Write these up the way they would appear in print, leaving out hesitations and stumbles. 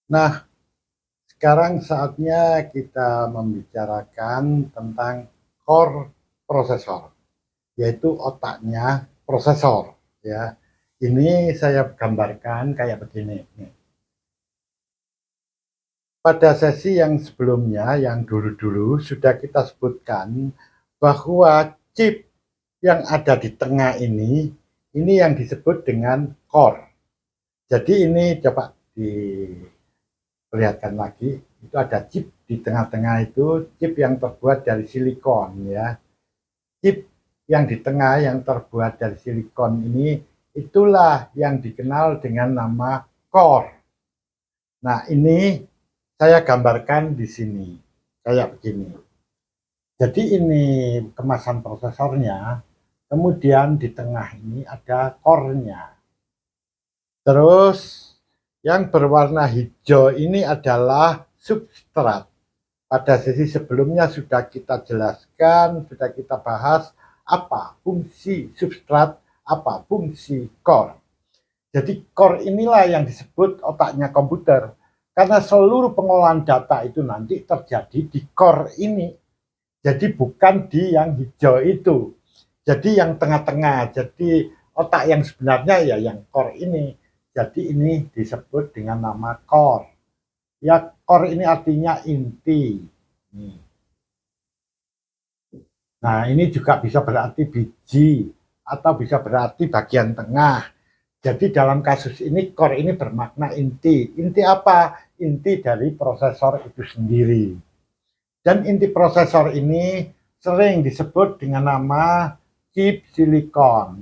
Nah, sekarang saatnya kita membicarakan tentang core prosesor, yaitu otaknya prosesor. Ya, ini saya gambarkan kayak begini. Pada sesi yang sebelumnya, yang dulu-dulu sudah kita sebutkan bahwa chip yang ada di tengah ini yang disebut dengan core. Jadi ini coba diperlihatkan lagi, itu ada chip di tengah-tengah, itu chip yang terbuat dari silikon ya. Chip yang di tengah yang terbuat dari silikon ini itulah yang dikenal dengan nama core. Nah, ini saya gambarkan di sini kayak begini. Jadi ini kemasan prosesornya, kemudian di tengah ini ada core-nya. Terus yang berwarna hijau ini adalah substrat. Pada sesi sebelumnya sudah kita jelaskan, sudah kita bahas apa fungsi substrat, apa fungsi core. Jadi core inilah yang disebut otaknya komputer. Karena seluruh pengolahan data itu nanti terjadi di core ini. Jadi bukan di yang hijau itu. Jadi yang tengah-tengah. Jadi otak yang sebenarnya ya yang core ini. Jadi ini disebut dengan nama core. Ya, core ini artinya inti. Nah, ini juga bisa berarti biji atau bisa berarti bagian tengah. Jadi dalam kasus ini core ini bermakna inti. Inti apa? Inti dari prosesor itu sendiri. Dan inti prosesor ini sering disebut dengan nama chip silikon.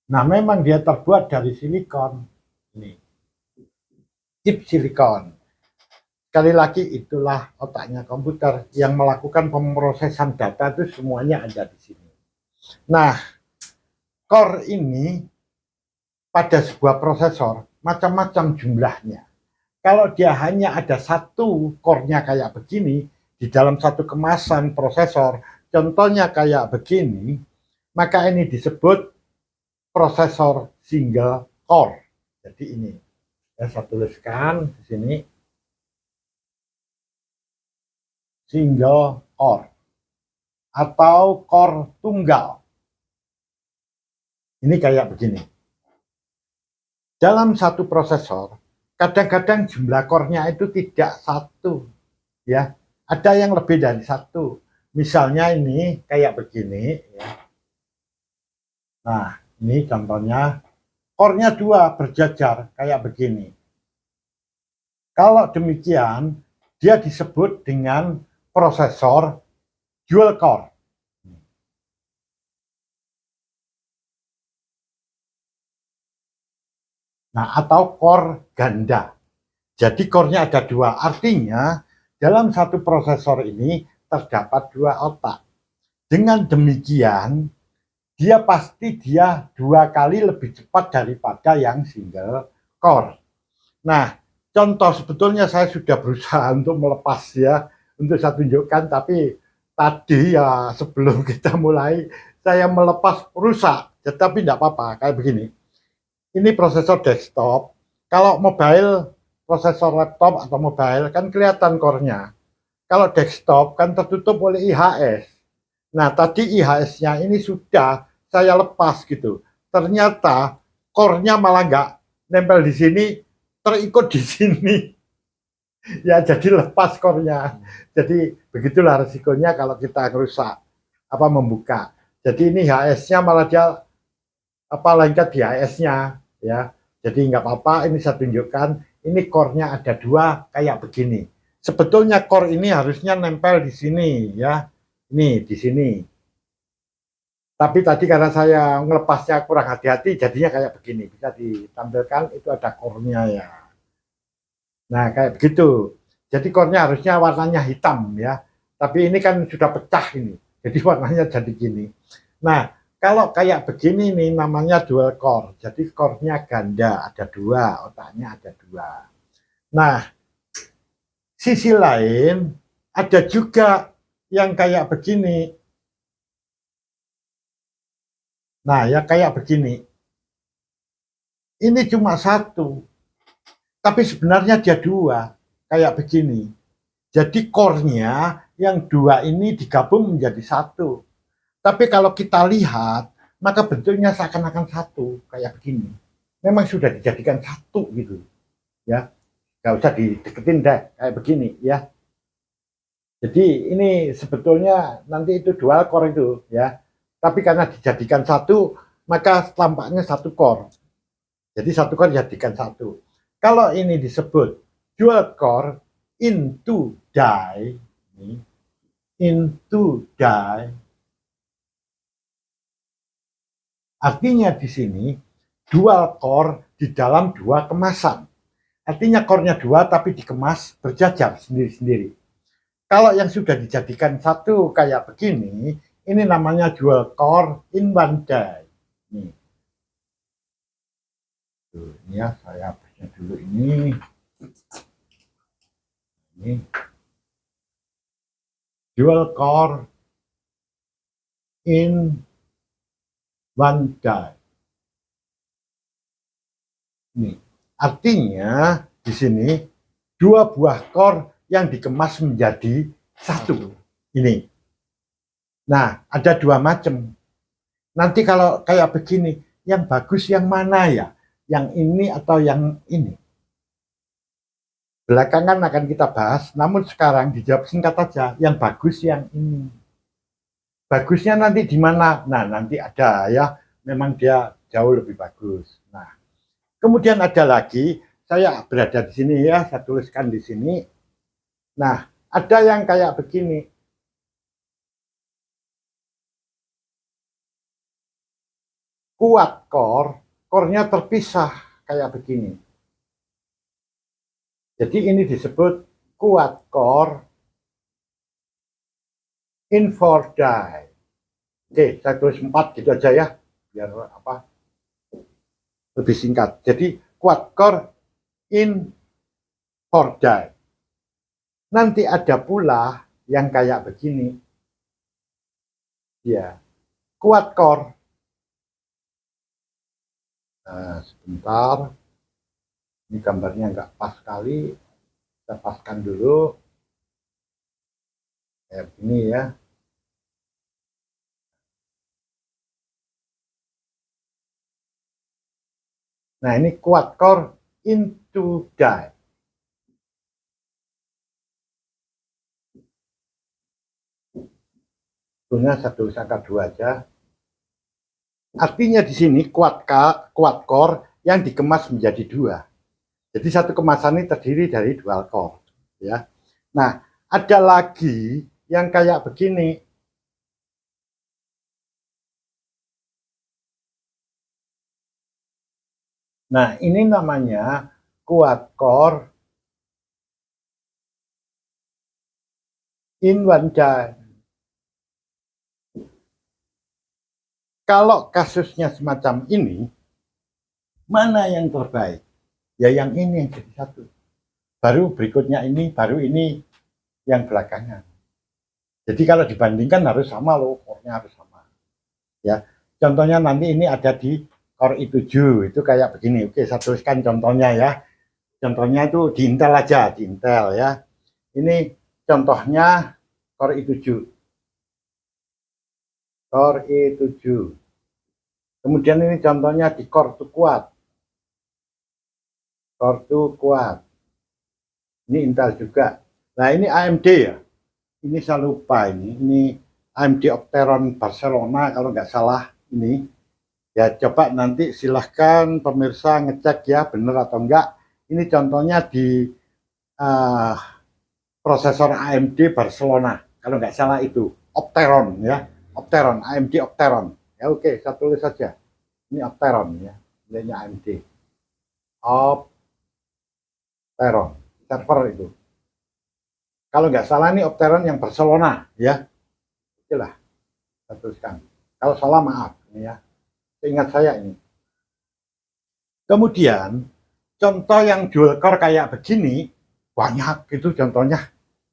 Nah, memang dia terbuat dari silikon. Ini, chip silikon. Sekali lagi itulah otaknya komputer yang melakukan pemrosesan data itu semuanya ada di sini. Nah, core ini pada sebuah prosesor macam-macam jumlahnya. Kalau dia hanya ada satu core-nya kayak begini di dalam satu kemasan prosesor, contohnya kayak begini, maka ini disebut prosesor single core. Jadi ini ya, saya tuliskan di sini single core atau core tunggal. Ini kayak begini. Dalam satu prosesor, kadang-kadang jumlah core-nya itu tidak satu, ya. Ada yang lebih dari satu. Misalnya ini kayak begini, ya. Nah, ini contohnya core-nya dua berjajar kayak begini. Kalau demikian, dia disebut dengan prosesor dual core. Nah, atau core ganda. Jadi core-nya ada dua. Artinya, dalam satu prosesor ini terdapat dua otak. Dengan demikian, dia dua kali lebih cepat daripada yang single core. Nah, contoh sebetulnya saya sudah berusaha untuk melepas ya, untuk saya tunjukkan, tapi tadi ya sebelum kita mulai, saya melepas rusak. Tetapi tidak apa-apa, kayak begini. Ini prosesor desktop. Kalau mobile, prosesor laptop atau mobile, kan kelihatan core-nya. Kalau desktop kan tertutup oleh IHS. Nah, tadi IHS-nya ini sudah saya lepas gitu. Ternyata core-nya malah nggak nempel di sini, terikut di sini. Ya, jadi lepas core-nya. Jadi begitulah resikonya kalau kita rusak apa membuka. Jadi ini HS-nya malah dia apa lengket di HS-nya ya. Jadi nggak apa-apa, ini saya tunjukkan. Ini core-nya ada dua kayak begini. Sebetulnya core ini harusnya nempel di sini ya. Ini di sini. Tapi tadi karena saya melepasnya kurang hati-hati, jadinya kayak begini. Bisa ditampilkan itu ada core-nya ya. Nah, kayak begitu. Jadi core-nya harusnya warnanya hitam ya. Tapi ini kan sudah pecah ini. Jadi warnanya jadi gini. Nah, kalau kayak begini nih namanya dual core. Jadi core-nya ganda, ada dua, otaknya ada dua. Nah, sisi lain ada juga yang kayak begini. Nah, ya kayak begini. Ini cuma satu. Tapi sebenarnya dia dua, kayak begini. Jadi core-nya yang dua ini digabung menjadi satu. Tapi kalau kita lihat, maka bentuknya seakan-akan satu, kayak begini. Memang sudah dijadikan satu gitu, ya. Gak usah dideketin deh, kayak begini, ya. Jadi ini sebetulnya nanti itu dual core itu, ya. Tapi karena dijadikan satu, maka tampaknya satu core. Jadi satu core dijadikan satu. Kalau ini disebut dual core into die, into die, artinya di sini dual core di dalam dua kemasan. Artinya core-nya dua tapi dikemas berjajar sendiri-sendiri. Kalau yang sudah dijadikan satu kayak begini, ini namanya dual core in one die. Nih. Tuh, ini ya, saya hapusnya dulu ini. Ini. Dual core in one die. Ini. Artinya di sini dua buah core yang dikemas menjadi satu. Ini. Nah, ada dua macam. Nanti kalau kayak begini, yang bagus yang mana ya? Yang ini atau yang ini? Belakangan akan kita bahas, namun sekarang dijawab singkat aja, yang bagus yang ini. Bagusnya nanti di mana? Nah, nanti ada ya, memang dia jauh lebih bagus. Nah, kemudian ada lagi, saya berada di sini ya, saya tuliskan di sini. Nah, ada yang kayak begini. Kuat core-nya terpisah kayak begini. Jadi ini disebut kuat core in 4 die. Oke, saya tulis 4 gitu aja ya, biar apa lebih singkat. Jadi kuat core in 4 die. Nanti ada pula yang kayak begini. Ya, kuat core. Nah, sebentar. Ini gambarnya nggak pas sekali. Kita paskan dulu. Kayak begini ya. Nah, ini kuat core into die. Punya satu angka 2 aja. Artinya di sini kuat core yang dikemas menjadi 2. Jadi satu kemasan ini terdiri dari dual core, ya. Nah, ada lagi yang kayak begini. Nah, ini namanya kuat core in one die. Kalau kasusnya semacam ini, mana yang terbaik? Ya yang ini yang jadi satu. Baru berikutnya ini, baru ini yang belakangan. Jadi kalau dibandingkan harus sama loh, core-nya harus sama. Ya, contohnya nanti ini ada di Core i7, itu kayak begini. Oke, saya tuliskan contohnya ya. Contohnya itu di Intel aja, di Intel ya. Ini contohnya Core i7. Core i7. Kemudian ini contohnya di Core 2 kuat. Core 2 kuat. Ini Intel juga. Nah, ini AMD ya. Ini saya lupa ini. Ini AMD Opteron Barcelona kalau nggak salah ini. Ya, coba nanti silahkan pemirsa ngecek ya benar atau enggak. Ini contohnya di prosesor AMD Barcelona. Kalau nggak salah itu Opteron ya. Opteron, AMD Opteron. Ya oke, saya tulis saja. Ini Opteron ya. Nilainya AMD. Opteron, server itu. Kalau nggak salah ini Opteron yang Barcelona ya. Itulah, saya tuliskan. Kalau salah maaf ini ya. Ingat saya ini. Kemudian contoh yang dual core kayak begini banyak itu contohnya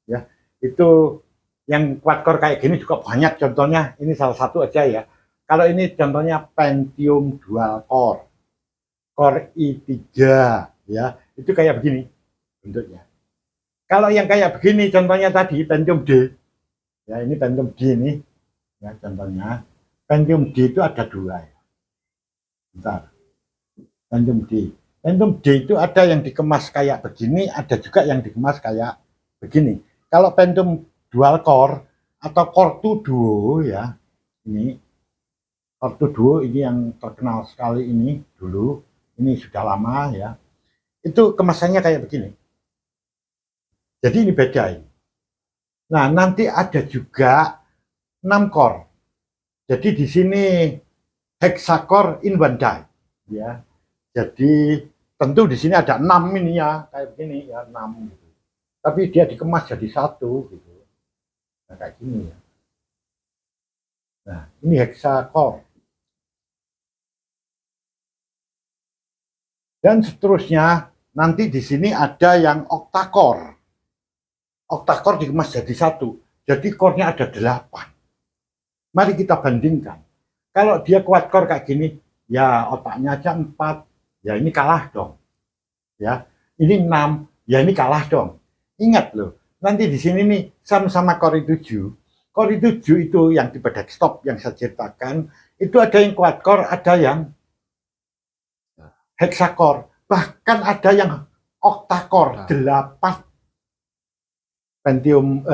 ya. Itu yang quad core kayak gini juga banyak contohnya. Ini salah satu aja ya. Kalau ini contohnya Pentium dual core, Core i3, ya, itu kayak begini bentuknya. Kalau yang kayak begini contohnya tadi Pentium D, ya ini Pentium D ini, ya contohnya. Pentium D itu ada dua ya. Bentar. Pentium D. Pentium D itu ada yang dikemas kayak begini, ada juga yang dikemas kayak begini. Kalau Pentium dual core atau core to duo ya, ini core to duo ini yang terkenal sekali ini dulu, ini sudah lama ya. Itu kemasannya kayak begini. Jadi ini beda ini. Nah, nanti ada juga 6 core. Jadi di sini hexacore in one die ya. Jadi tentu di sini ada 6 ini ya, kayak begini ya, 6 gitu. Tapi dia dikemas jadi satu gitu. Nah, kayak gini ya. Nah, ini hexacore. Dan seterusnya nanti di sini ada yang octacore. Octacore dikemas jadi satu. Jadi core-nya ada 8. Mari kita bandingkan. Kalau dia quad core kayak gini, ya otaknya aja 4. Ya ini kalah dong. Ya, ini 6. Ya ini kalah dong. Ingat loh, nanti di sini nih sama-sama core 7. Core 7 itu yang tipe desktop yang saya ceritakan, itu ada yang quad core, ada yang hexacore, bahkan ada yang octacore, 8 Pentium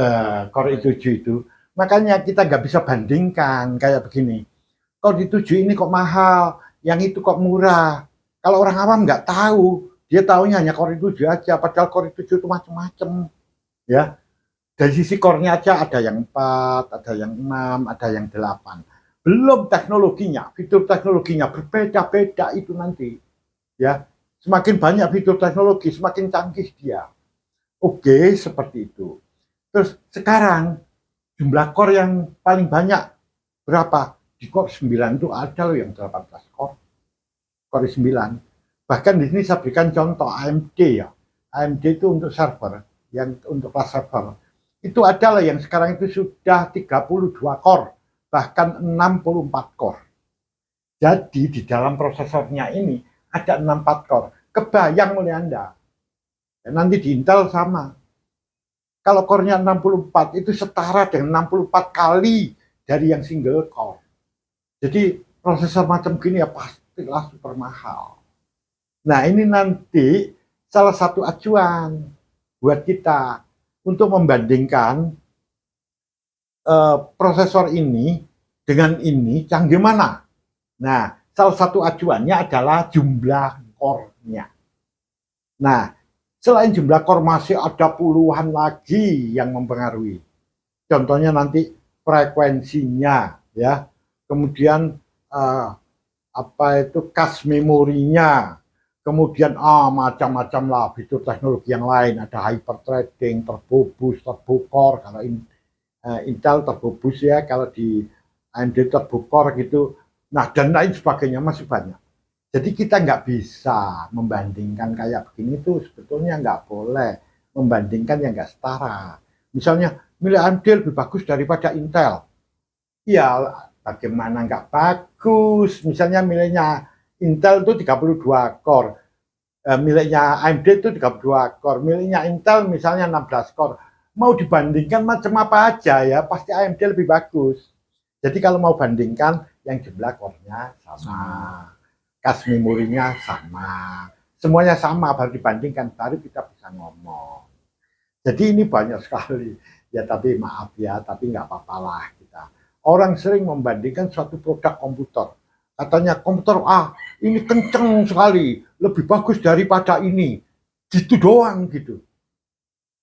Core i7 itu. Makanya kita nggak bisa bandingkan kayak begini. Core i7 ini kok mahal, yang itu kok murah. Kalau orang awam nggak tahu, dia tahunya hanya Core i7 aja, padahal Core i7 itu macam-macam. Ya, dari sisi core-nya aja ada yang 4, ada yang 6, ada yang 8. Belum teknologinya, fitur teknologinya berbeda-beda itu nanti. Ya, semakin banyak fitur teknologi, semakin canggih dia. Oke, seperti itu. Terus sekarang jumlah core yang paling banyak berapa? Di core 9 itu ada loh yang 18 core. Core 9. Bahkan di sini saya berikan contoh AMD ya. AMD itu untuk server, yang untuk kelas server. Itu adalah yang sekarang itu sudah 32 core, bahkan 64 core. Jadi di dalam prosesornya ini ada 64 core. Kebayang oleh Anda. Nanti di Intel sama. Kalau core-nya 64 itu setara dengan 64 kali dari yang single core. Jadi prosesor macam gini ya pastilah super mahal. Nah ini nanti salah satu acuan buat kita untuk membandingkan prosesor ini dengan ini canggih mana. Nah salah satu acuannya adalah jumlah core-nya. Nah selain jumlah core masih ada puluhan lagi yang mempengaruhi. Contohnya nanti frekuensinya, ya, kemudian apa itu cache memorinya, kemudian macam-macam lah fitur teknologi yang lain. Ada hyperthreading, turbo boost, turbo core. Kalau Intel turbo boost ya, kalau di AMD turbo core gitu. Nah dan lain sebagainya masih banyak. Jadi kita nggak bisa membandingkan kayak begini tuh sebetulnya nggak boleh membandingkan yang nggak setara. Misalnya milik AMD lebih bagus daripada Intel. Ya bagaimana nggak bagus? Misalnya miliknya Intel itu 32 core, miliknya AMD itu 32 core, miliknya Intel misalnya 16 core. Mau dibandingkan macam apa aja ya pasti AMD lebih bagus. Jadi kalau mau bandingkan yang jumlah core-nya sama. Cache memorinya sama, semuanya sama, baru dibandingkan, baru kita bisa ngomong. Jadi ini banyak sekali, ya tapi maaf ya, tapi nggak apa-apa lah kita. Orang sering membandingkan suatu produk komputer, katanya komputer ini kenceng sekali, lebih bagus daripada ini, gitu doang gitu.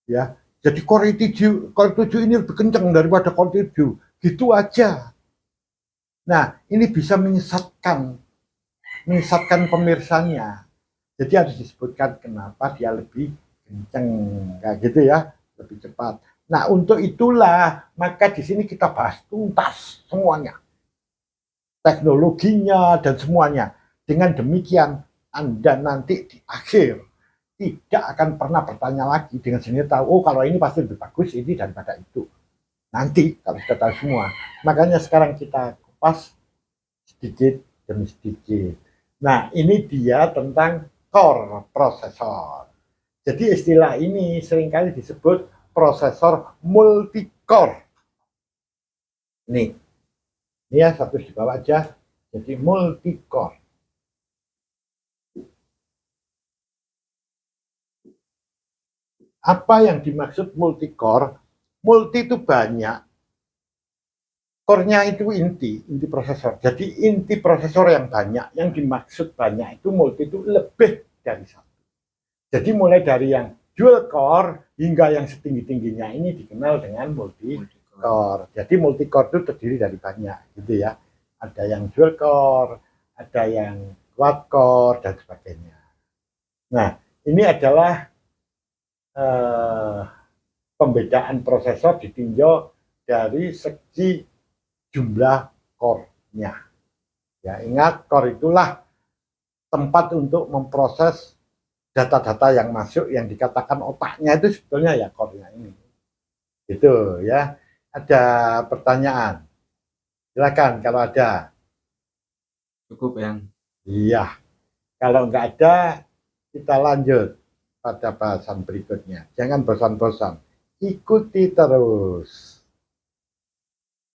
Ya, jadi Core i7 ini lebih kenceng daripada Core i7, gitu aja. Nah, ini bisa menyesatkan pemirsanya. Jadi harus disebutkan kenapa dia lebih kenceng kayak gitu ya, lebih cepat. Nah, untuk itulah maka di sini kita bahas tuntas semuanya. Teknologinya dan semuanya. Dengan demikian Anda nanti di akhir tidak akan pernah bertanya lagi dengan sendiri tahu kalau ini pasti lebih bagus ini daripada itu. Nanti kalau sudah tahu semua. Makanya sekarang kita kupas sedikit demi sedikit. Nah, ini dia tentang core prosesor. Jadi istilah ini seringkali disebut prosesor multi-core. Nih, ini ya satu di bawah aja, jadi multi-core. Apa yang dimaksud multi-core? Multi itu banyak, core-nya itu inti prosesor. Jadi inti prosesor yang banyak, yang dimaksud banyak itu multi itu lebih dari satu. Jadi mulai dari yang dual core hingga yang setinggi-tingginya ini dikenal dengan multi core. Jadi multi core itu terdiri dari banyak, gitu ya. Ada yang dual core, ada yang quad core dan sebagainya. Nah, ini adalah pembedaan prosesor ditinjau dari segi jumlah core-nya. Ya, ingat core itulah tempat untuk memproses data-data yang masuk yang dikatakan otaknya itu sebetulnya ya core-nya ini. Gitu ya. Ada pertanyaan? Silakan kalau ada. Cukup yang. Iya. Kalau nggak ada, kita lanjut pada bahasan berikutnya. Jangan bosan-bosan. Ikuti terus.